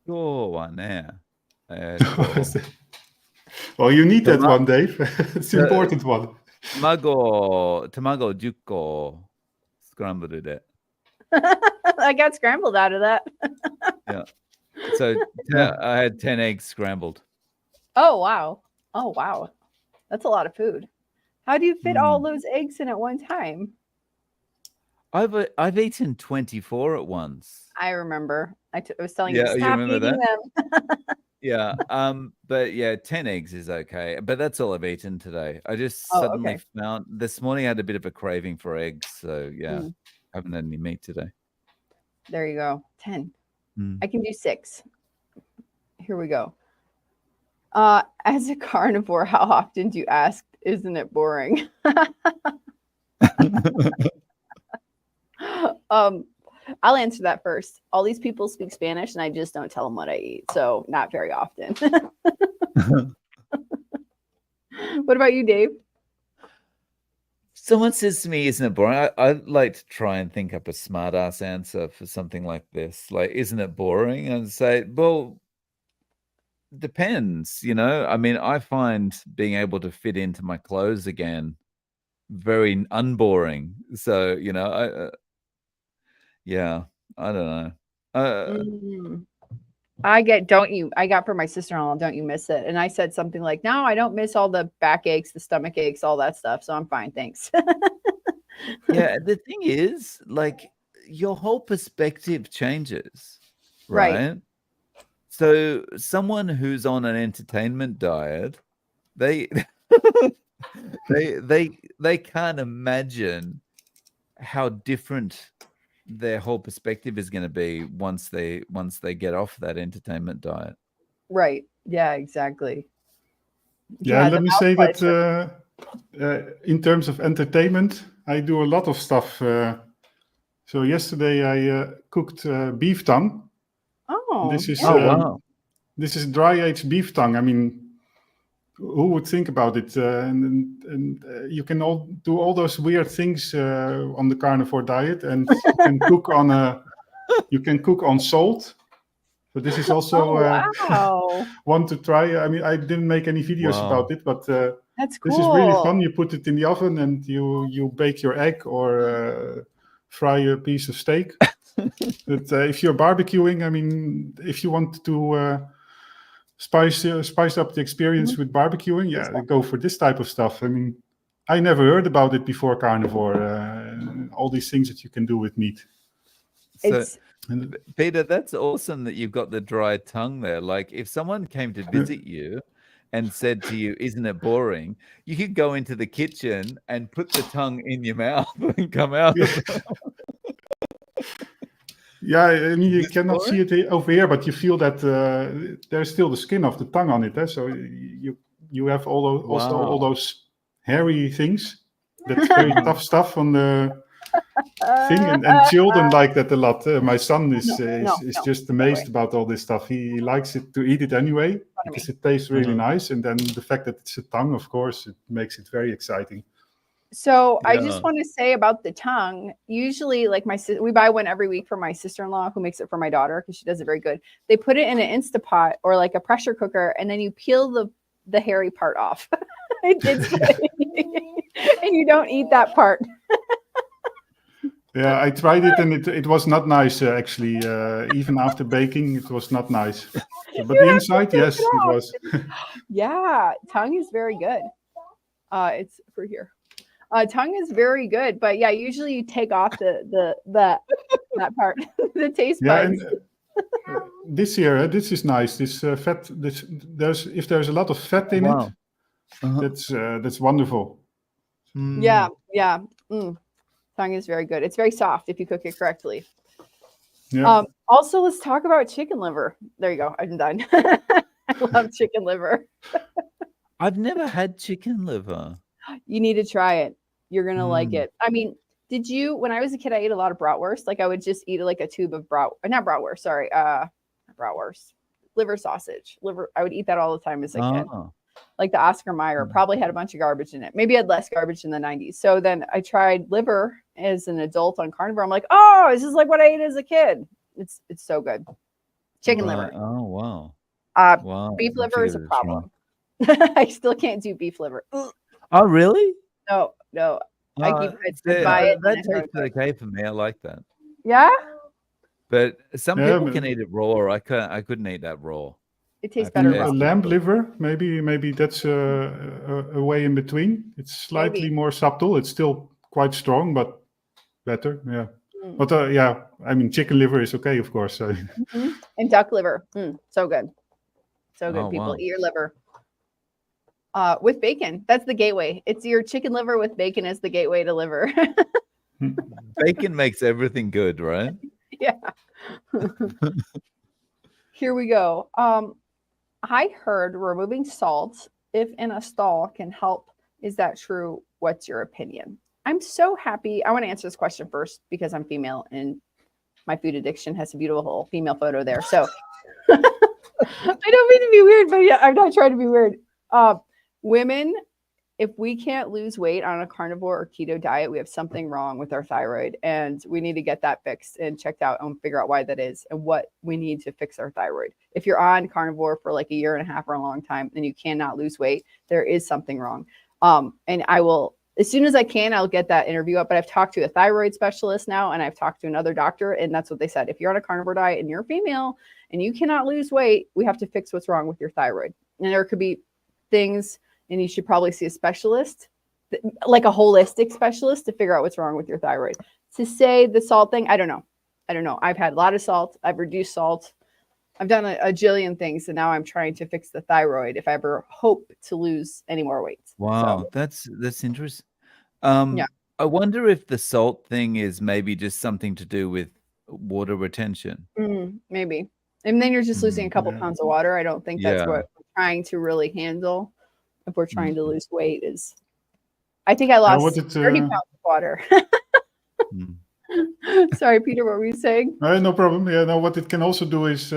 Well, you need that one, Dave. It's an important one. Tamago 10個 scrambled it. I got scrambled out of that. Yeah. So I had 10 eggs scrambled. Oh, wow. Oh, wow. That's a lot of food. How do you fit all those eggs in at one time? I've eaten 24 at once. I remember. I was telling you, you stop remember eating that? them. Yeah. But yeah, 10 eggs is okay. But that's all I've eaten today. I just suddenly found this morning I had a bit of a craving for eggs. So yeah, I haven't had any meat today. There you go. 10. I can do 6. Here we go. As a carnivore, how often do you ask, isn't it boring? I'll answer that first. All these people speak Spanish and I just don't tell them what I eat. So not very often. What about you, Dave? Someone says to me, isn't it boring? I'd like to try and think up a smart ass answer for something like this. Like, isn't it boring? And say, well, depends, I mean, I find being able to fit into my clothes again very unboring. So, I don't know. I got for my sister-in-law, don't you miss it? And I said something like, no, I don't miss all the back aches, the stomach aches, all that stuff. So I'm fine. Thanks. Yeah. The thing is, like, your whole perspective changes, right? So someone who's on an entertainment diet, they they can't imagine how different their whole perspective is going to be once they get off that entertainment diet. Right. Yeah, exactly. Yeah, the let me mouth say that slicer. in terms of entertainment, I do a lot of stuff. So yesterday I cooked beef tongue. Oh, This is Oh wow! this is dry aged beef tongue. I mean, who would think about it? And you can all do all those weird things on the carnivore diet, and you can cook on salt. So this is also wow. one to try. I mean, I didn't make any videos Wow. about it, but That's this is really cool. fun. You put it in the oven and you bake your egg or fry a piece of steak. But if you're barbecuing, I mean, if you want to spice up the experience with barbecuing, yeah, go for this type of stuff. I mean, I never heard about it before carnivore. All these things that you can do with meat. So, It's Peter, that's awesome that you've got the dry tongue there. Like, if someone came to visit you and said to you, "Isn't it boring?" You could go into the kitchen and put the tongue in your mouth and come out. Yeah, I mean, you Is this cannot see boring? it over here, but you feel that there's still the skin of the tongue on it. So you have also all Wow. those hairy things. That's very tough stuff on the thing, and children like that a lot. My son is just amazed about all this stuff. He likes it to eat it anyway because it tastes really nice, and then the fact that it's a tongue, of course, it makes it very exciting. So I Yeah. just want to say about the tongue. Usually, like we buy one every week for my sister-in-law who makes it for my daughter because she does it very good. They put it in an Instapot or like a pressure cooker, and then you peel the hairy part off. And you don't eat that part. Yeah, I tried it and it was not nice actually. Even after baking, it was not nice. But the inside, yes, it was. Yeah, tongue is very good. It's for here. Tongue is very good, but yeah, usually you take off that part, the taste buds. And this here, this is nice. This fat. If there's a lot of fat in it, that's wonderful. Yeah. Tongue is very good. It's very soft if you cook it correctly. Yeah. Also, let's talk about chicken liver. There you go. I'm done. I love chicken liver. I've never had chicken liver. You need to try it. You're gonna like it. I mean, did you? When I was a kid, I ate a lot of bratwurst. Like I would just eat like a tube of not bratwurst. Sorry, bratwurst, liver sausage, liver. I would eat that all the time as a kid. Like the Oscar Mayer probably had a bunch of garbage in it. Maybe had less garbage in the 90s. So then I tried liver as an adult on Carnivore. I'm like, oh, this is like what I ate as a kid. It's so good. Chicken liver. Oh wow. Wow. Beef liver is a problem. I still can't do beef liver. Oh really? No. I buy it. That tastes okay for me. I like that. Yeah. But some people can eat it raw. I couldn't eat that raw. It tastes better raw. Lamb liver, maybe that's a way in between. It's slightly more subtle. It's still quite strong, but better. Yeah. But yeah, I mean, chicken liver is okay, of course. And duck liver, so good, so good. People eat your liver with bacon. That's the gateway. It's your chicken liver with bacon as the gateway to liver. Bacon makes everything good, right? Yeah. Here we go. I heard removing salt if in a stall can help. Is that true? What's your opinion? I'm so happy. I want to answer this question first because I'm female and my food addiction has a beautiful female photo there. So I don't mean to be weird, but yeah, I'm not trying to be weird. Women, if we can't lose weight on a carnivore or keto diet, we have something wrong with our thyroid and we need to get that fixed and checked out and figure out why that is and what we need to fix our thyroid. If you're on carnivore for like a year and a half or a long time and you cannot lose weight, there is something wrong. And I will, as soon as I can, I'll get that interview up. But I've talked to a thyroid specialist now and I've talked to another doctor and that's what they said. If you're on a carnivore diet and you're female and you cannot lose weight, we have to fix what's wrong with your thyroid. And there could be things, and you should probably see a specialist, like a holistic specialist, to figure out what's wrong with your thyroid. To say the salt thing, I don't know. I've had a lot of salt. I've reduced salt. I've done a jillion things, and now I'm trying to fix the thyroid if I ever hope to lose any more weight. Wow, so. That's interesting. Yeah. I wonder if the salt thing is maybe just something to do with water retention. Maybe. And then you're just losing a couple Yeah. pounds of water. I don't think that's Yeah. what we're trying to really handle if we're trying to Mm. lose weight is. I think I Yeah, lost what it, 30 pounds of water. Mm. Sorry, Peter, what were you saying? no problem. Yeah, no. What it can also do is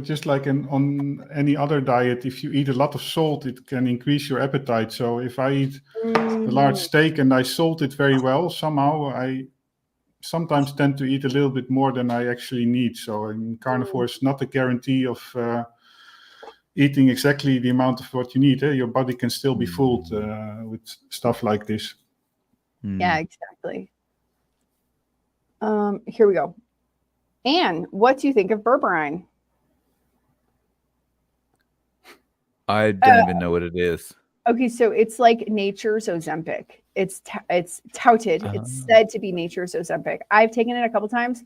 just like on any other diet, if you eat a lot of salt, it can increase your appetite. So if I eat a large steak and I salt it very well, somehow I sometimes tend to eat a little bit more than I actually need. So in carnivore, it's not a guarantee of eating exactly the amount of what you need. Your body can still be fooled with stuff like this. Yeah, exactly. Here we go. Anne, what do you think of berberine? I don't even know what it is. Okay, so it's like nature's Ozempic. It's touted. It's said to be nature's Ozempic. I've taken it a couple times.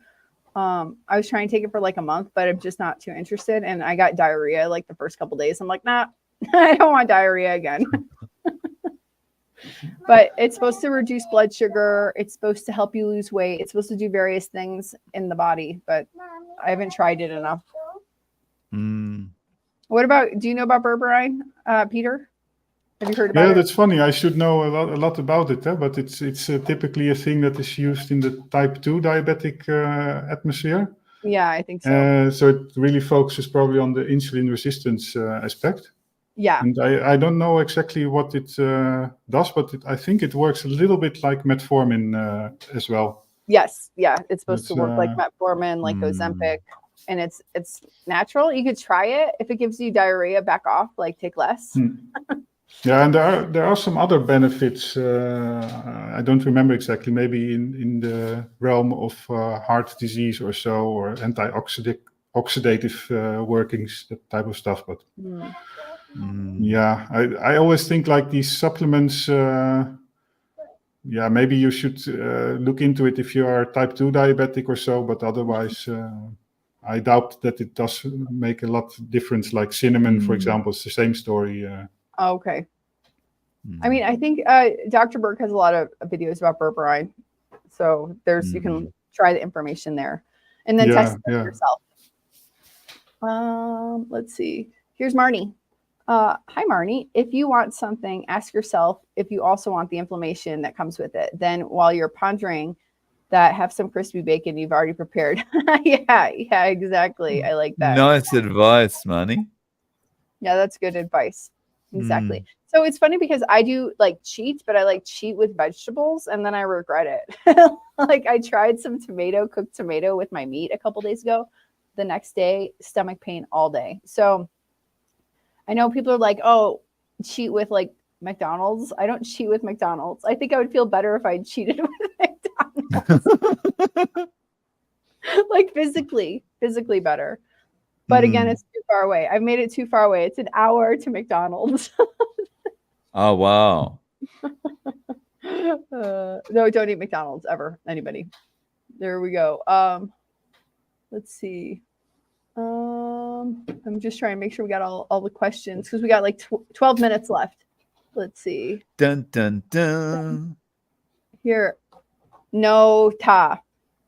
I was trying to take it for like a month, but I'm just not too interested. And I got diarrhea like the first couple days. I'm like, nah, I don't want diarrhea again. But it's supposed to reduce blood sugar. It's supposed to help you lose weight. It's supposed to do various things in the body, but I haven't tried it enough. What about, do you know about berberine, Peter? Have you heard about it? Yeah, that's funny. I should know a lot about it, but it's typically a thing that is used in the type 2 diabetic atmosphere. Yeah, I think so. So it really focuses probably on the insulin resistance aspect. Yeah. And I don't know exactly what it does, but I think it works a little bit like metformin as well. Yes. Yeah. It's supposed to work like metformin, like Ozempic. And it's natural. You could try it. If it gives you diarrhea, back off, like take less. Yeah, and there are some other benefits. I don't remember exactly. Maybe in the realm of heart disease or so, or antioxidative workings, that type of stuff. But yeah, I always think like these supplements. Yeah, maybe you should look into it if you are type 2 diabetic or so. But otherwise, I doubt that it does make a lot of difference. Like cinnamon, for example, it's the same story. Okay. I mean, I think Dr. Burke has a lot of videos about berberine. So you can try the information there and then test it yourself. Let's see. Here's Marnie. Hi, Marnie. If you want something, ask yourself if you also want the inflammation that comes with it. Then while you're pondering that, have some crispy bacon you've already prepared. Yeah, exactly. I like that. Nice advice, Marnie. Yeah, that's good advice. Exactly. So it's funny because I do like cheat, but I like cheat with vegetables and then I regret it. Like I tried some cooked tomato with my meat a couple days ago. The next day, stomach pain all day. So I know people are like, oh, cheat with like McDonald's. I don't cheat with McDonald's. I think I would feel better if I cheated with McDonald's. Like physically better. But again, it's too far away. I've made it too far away. It's an hour to McDonald's. Oh, wow. No, don't eat McDonald's ever. Anybody. There we go. Let's see. I'm just trying to make sure we got all the questions because we got like 12 minutes left. Let's see. Dun, dun, dun. Here. No,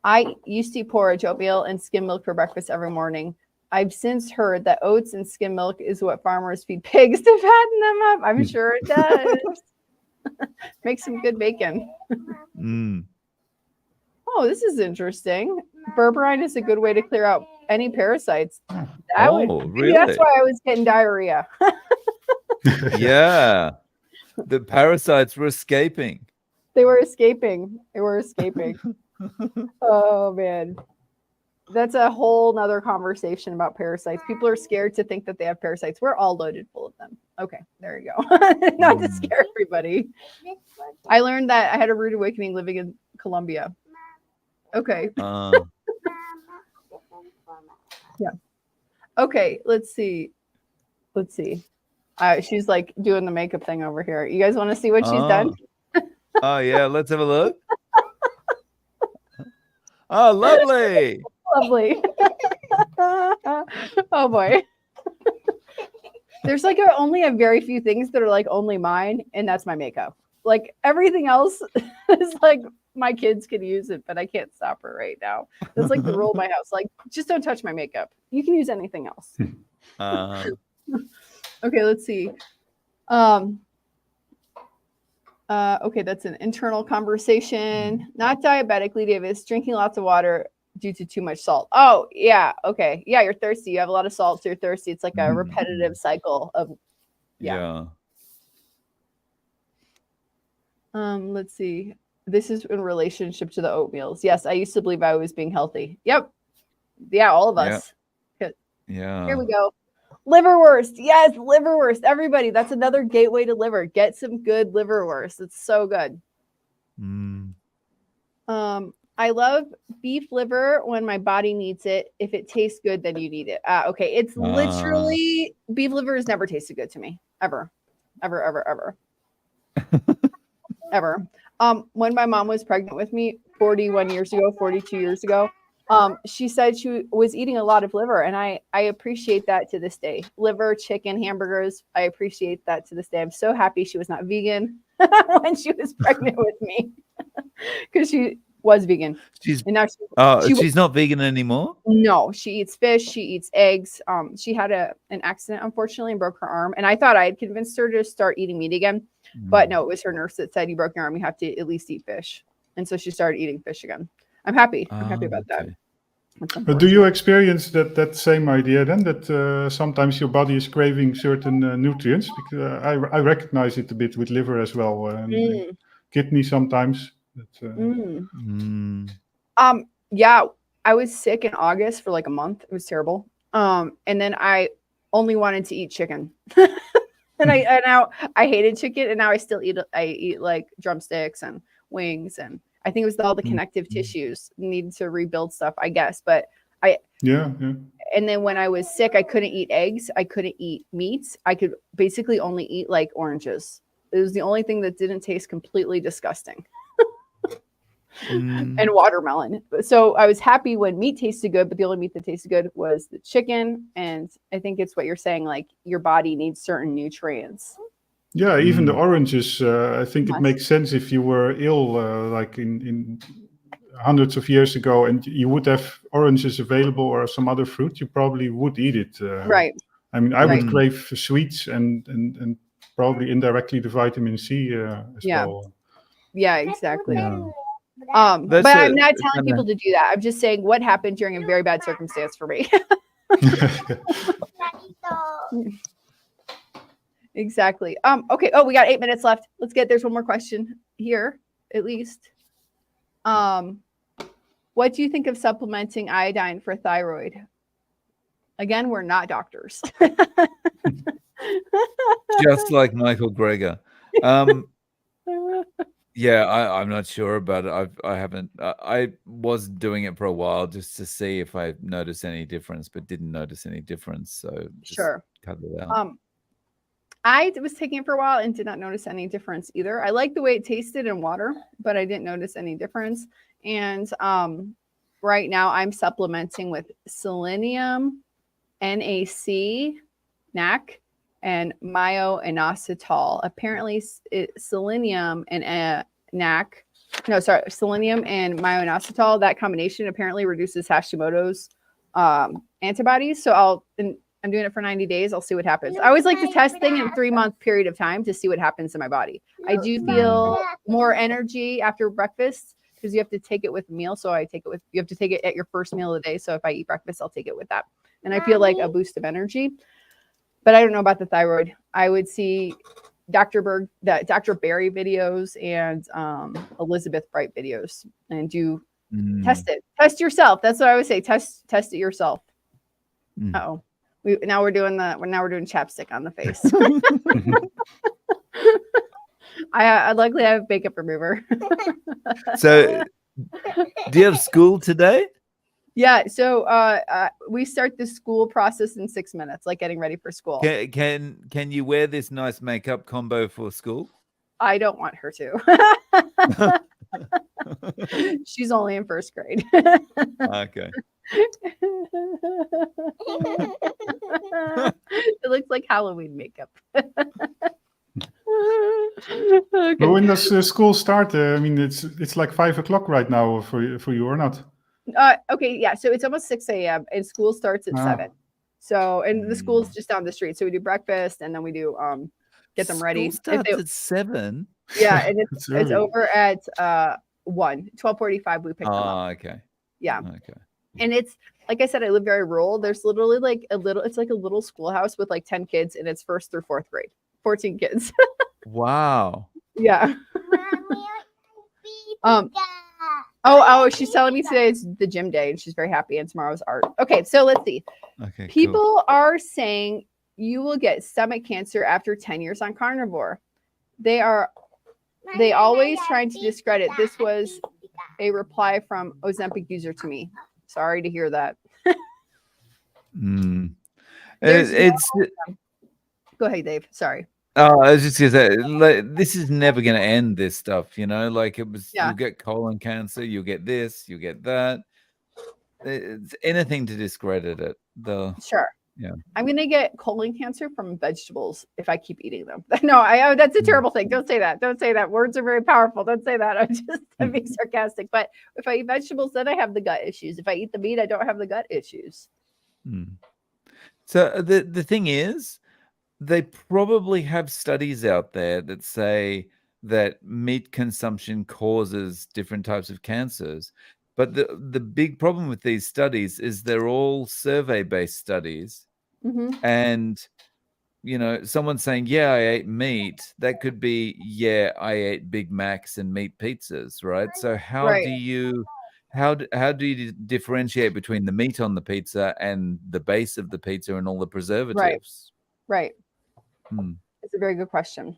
I used to eat porridge, oatmeal, and skim milk for breakfast every morning. I've since heard that oats and skim milk is what farmers feed pigs to fatten them up. I'm sure it does. Make some good bacon. Oh, this is interesting. Berberine is a good way to clear out any parasites. Really? That's why I was getting diarrhea. Yeah. The parasites were escaping. They were escaping. Oh, man. That's a whole nother conversation about parasites. People are scared to think that they have parasites. We're all loaded full of them. Okay, there you go. Not to scare everybody. I learned that I had a rude awakening living in Colombia. Okay. Yeah. Okay, let's see. She's like doing the makeup thing over here. You guys want to see what she's done? Oh, yeah. Let's have a look. Oh, lovely. Lovely. Oh, boy. There's like only a very few things that are like only mine, and that's my makeup. Like everything else is like my kids can use it, but I can't stop her right now. That's like the rule of my house. Like, just don't touch my makeup. You can use anything else. Okay, let's see. Okay, that's an internal conversation. Not diabetic, Lee Davis. Drinking lots of water due to too much salt. Oh, yeah. Okay. Yeah, you're thirsty. You have a lot of salt, so you're thirsty. It's like a repetitive cycle of, yeah. Let's see. This is in relationship to the oatmeals. Yes, I used to believe I was being healthy. Yep. Yeah, all of us. Yeah. Here we go. Liverwurst. Yes, liverwurst. Everybody, that's another gateway to liver. Get some good liverwurst. It's so good. I love beef liver when my body needs it. If it tastes good, then you need it. Okay. It's literally beef liver has never tasted good to me. Ever. Ever. When my mom was pregnant with me 41 years ago, 42 years ago, she said she was eating a lot of liver, and I appreciate that to this day. Liver, chicken, hamburgers. I appreciate that to this day. I'm so happy she was not vegan when she was pregnant with me, because she was vegan. She's not vegan anymore. No, she eats fish. She eats eggs. She had an accident, unfortunately, and broke her arm. And I thought I had convinced her to start eating meat again, but no, it was her nurse that said, "You broke your arm. You have to at least eat fish." And so she started eating fish again. I'm happy. I'm happy about that. But do you experience that same idea then, that sometimes your body is craving certain nutrients? Because I recognize it a bit with liver as well, and kidney sometimes. Yeah, I was sick in August for like a month. It was terrible. And then I only wanted to eat chicken. And now I hated chicken, and now I still eat. I eat like drumsticks and wings, and I think it was all the connective tissues need to rebuild stuff, I guess. But and then when I was sick, I couldn't eat eggs. I couldn't eat meats. I could basically only eat like oranges. It was the only thing that didn't taste completely disgusting. And watermelon. So I was happy when meat tasted good, but the only meat that tasted good was the chicken. And I think it's what you're saying, like your body needs certain nutrients. Yeah, even the oranges, I think it makes sense if you were ill, like in hundreds of years ago, and you would have oranges available or some other fruit, you probably would eat it. Right. I mean, I would crave sweets and probably indirectly the vitamin C as well. Yeah, exactly. But I'm not telling people to do that. I'm just saying what happened during a very bad circumstance for me. Exactly. Okay. Oh, we got 8 minutes left. There's one more question here, at least. What do you think of supplementing iodine for thyroid? Again, we're not doctors. Just like Michael Greger. Yeah, I'm not sure about it. I haven't. I was doing it for a while just to see if I noticed any difference, but didn't notice any difference. So just cut it out. I was taking it for a while and did not notice any difference either. I like the way it tasted in water, but I didn't notice any difference. And right now I'm supplementing with selenium, NAC, NAC, and myo-inositol. Apparently selenium and selenium and myo-inositol, that combination apparently reduces Hashimoto's antibodies. So I'm doing it for 90 days. I'll see what happens. I always like to test things in a 3-month period of time to see what happens in my body. I do feel more energy after breakfast because you have to take it with a meal. So you have to take it at your first meal of the day. So if I eat breakfast, I'll take it with that. And I feel like a boost of energy. But I don't know about the thyroid. I would see Dr. Berry videos and Elizabeth Bright videos and test it. Test yourself. That's what I would say. Test it yourself. Uh-oh. Now we're doing chapstick on the face. I luckily have makeup remover. So, do you have school today? Yeah. So we start the school process in 6 minutes, like getting ready for school. Can you wear this nice makeup combo for school? I don't want her to. She's only in first grade. Okay. It looks like Halloween makeup. Okay. But when does school start? I mean, it's like 5 o'clock right now for you or not? Okay, yeah. So it's almost 6 a.m. and school starts at 7. So and the school's just down the street. So we do breakfast and then we do get them ready. School starts at 7. Yeah, and It's it's early. over at 12:45 we pick them up. Oh, okay. Yeah. Okay. And it's like I said, I live very rural. There's literally like it's like a little schoolhouse with like 10 kids and it's 1st through 4th grade. 14 kids. Wow. Yeah. Oh, she's telling me today is the gym day and she's very happy and tomorrow's art. Okay, so let's see. Okay. People are saying you will get stomach cancer after 10 years on carnivore. They always trying to discredit. This was a reply from Ozempic user to me. Sorry to hear that. Cool. It's go ahead, Dave. Sorry. Oh, I was just gonna say, like, this is never gonna end. This stuff, you know, like it was. Yeah. You get colon cancer, you get this, you get that. It's anything to discredit it. Sure. Yeah. I'm gonna get colon cancer from vegetables if I keep eating them. No, that's a terrible thing. Don't say that. Don't say that. Words are very powerful. Don't say that. I'm being sarcastic. But if I eat vegetables, then I have the gut issues. If I eat the meat, I don't have the gut issues. So the thing is, they probably have studies out there that say that meat consumption causes different types of cancers. But the big problem with these studies is they're all survey-based studies. And, you know, someone saying, yeah, I ate meat, that could be, yeah, I ate Big Macs and meat pizzas, right? So how do you differentiate between the meat on the pizza and the base of the pizza and all the preservatives? Right. It's a very good question.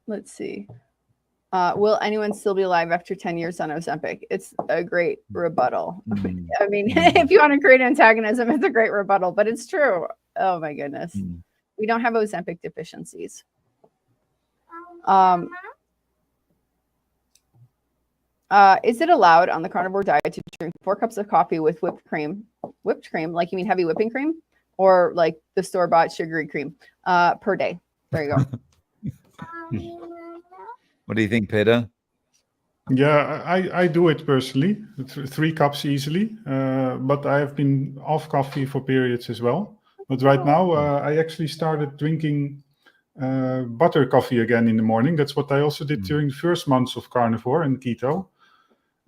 Let's see. Will anyone still be alive after 10 years on Ozempic? It's a great rebuttal. I mean, if you want to create antagonism, it's a great rebuttal, but it's true. Oh my goodness. We don't have Ozempic deficiencies. Is it allowed on the carnivore diet to drink 4 cups of coffee with whipped cream? Whipped cream, like you mean heavy whipping cream? Or like the store-bought sugary cream per day? There you go. What do you think, Peter? Yeah, I do it personally, 3 cups easily. But I have been off coffee for periods as well. But right now, I actually started drinking butter coffee again in the morning. That's what I also did during the first months of carnivore and keto.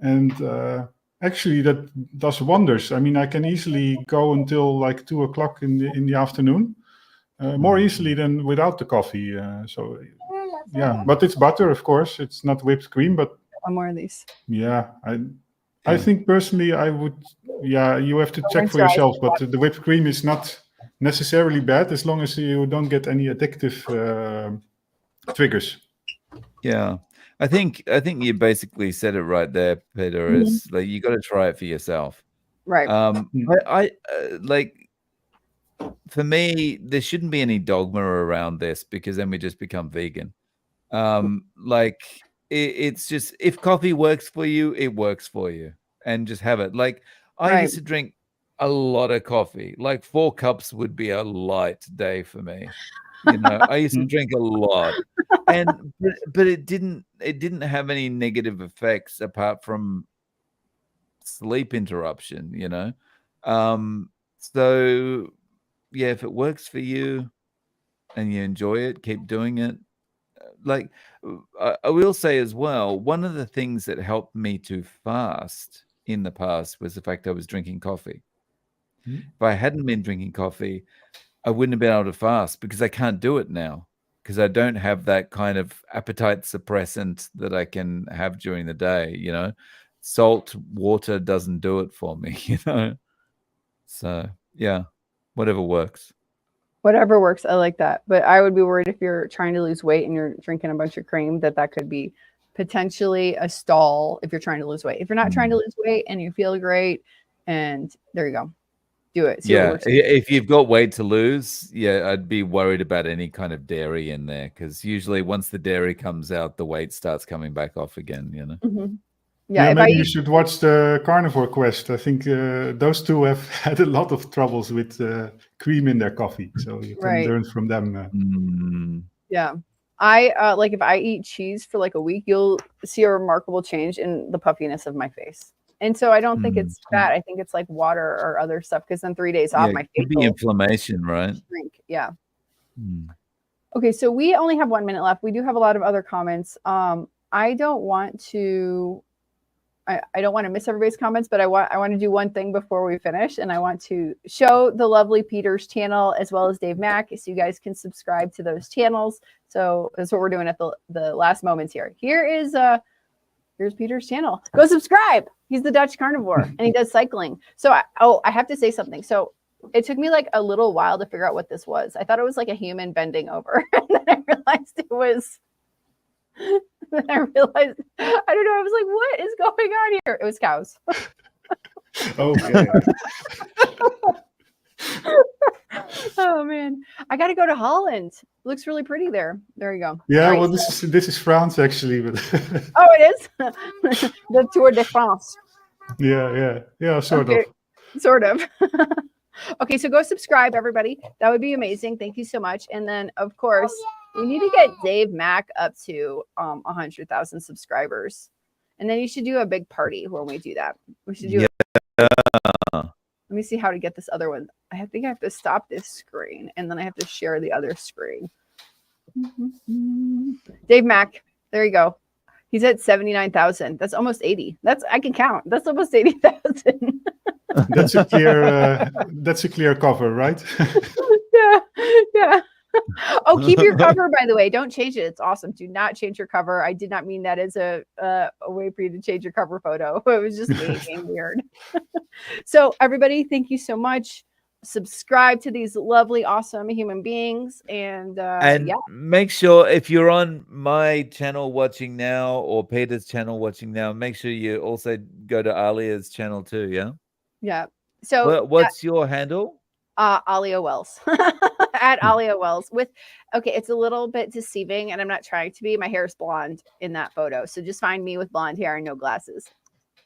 And actually, that does wonders. I mean, I can easily go until like 2 o'clock in the afternoon, more easily than without the coffee. So, yeah, but it's butter, of course. It's not whipped cream, but one more of these. Yeah, I think personally, I would. Yeah, you have to check for yourself. But the whipped cream is not necessarily bad as long as you don't get any addictive triggers. Yeah. I think you basically said it right there, Peter. Is like you got to try it for yourself, right? I like. For me, there shouldn't be any dogma around this because then we just become vegan. Like it's just if coffee works for you, it works for you, and just have it. Like I used to drink a lot of coffee. Like 4 cups would be a light day for me. You know, I used to drink a lot, and but it didn't have any negative effects apart from sleep interruption. You know, so yeah, if it works for you and you enjoy it, keep doing it. Like I will say as well, one of the things that helped me to fast in the past was the fact I was drinking coffee. If I hadn't been drinking coffee, I wouldn't have been able to fast because I can't do it now because I don't have that kind of appetite suppressant that I can have during the day, you know. Salt water doesn't do it for me, you know. So, yeah, whatever works. Whatever works. I like that. But I would be worried if you're trying to lose weight and you're drinking a bunch of cream that could be potentially a stall if you're trying to lose weight. If you're not trying to lose weight and you feel great, and there you go. Do it. See yeah, if you've got weight to lose, yeah, I'd be worried about any kind of dairy in there because usually once the dairy comes out, the weight starts coming back off again, you know. Yeah, if maybe I you eat, should watch the Carnivore Quest. I think those two have had a lot of troubles with cream in their coffee, so you can right. learn from them. Mm. Yeah. I like if I eat cheese for like a week, you'll see a remarkable change in the puffiness of my face. And so I don't think it's fat. I think it's like water or other stuff because then 3 days off, Yeah, my it face could be will inflammation, right? shrink. Yeah. Mm. Okay, so we only have 1 minute left. We do have a lot of other comments. I don't want to I don't want to miss everybody's comments, but I want to do one thing before we finish, and I want to show the lovely Peter's channel as well as Dave Mack, so you guys can subscribe to those channels. So that's what we're doing at the last moments here. Here's Peter's channel. Go subscribe. He's the Dutch carnivore, and he does cycling. So I have to say something. So it took me like a little while to figure out what this was. I thought it was like a human bending over, and then I realized it was. Then I realized, I don't know, I was like, what is going on here? It was cows. Okay. Oh man, I got to go to Holland. It looks really pretty there. There you go. Yeah, Right, well, this is France actually, but oh, it is the Tour de France. yeah, sort of. Sort of. Okay, so go subscribe, everybody. That would be amazing. Thank you so much. And then, of course, we need to get Dave Mack up to 100,000 subscribers. And then you should do a big party when we do that. We should do. Let me see how to get this other one. I think I have to stop this screen, and then I have to share the other screen. Dave Mack. There you go. He's at 79,000. That's almost 80. I can count. That's almost 80,000. That's a clear cover, right? Yeah. Oh, keep your cover, by the way. Don't change it. It's awesome. Do not change your cover. I did not mean that as a way for you to change your cover photo. It was just me being weird. So everybody, thank you so much. Subscribe to these lovely, awesome human beings. And yeah. Make sure if you're on my channel watching now or Peter's channel watching now, make sure you also go to Alia's channel too, yeah? Yeah. So what's your handle? Alia Wells. At Alia Wells okay, it's a little bit deceiving and I'm not trying to be. My hair is blonde in that photo. So just find me with blonde hair and no glasses.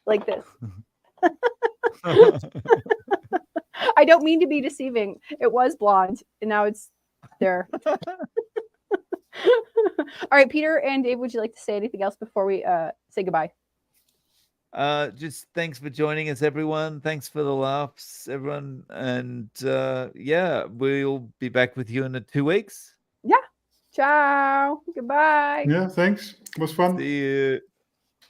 Like this. I don't mean to be deceiving. It was blonde and now it's there. All right, Peter and Dave, would you like to say anything else before we say goodbye? Just thanks for joining us, everyone. Thanks for the laughs, everyone. And yeah, we'll be back with you in 2 weeks. Yeah. Ciao. Goodbye. Yeah, thanks. It was fun. See you.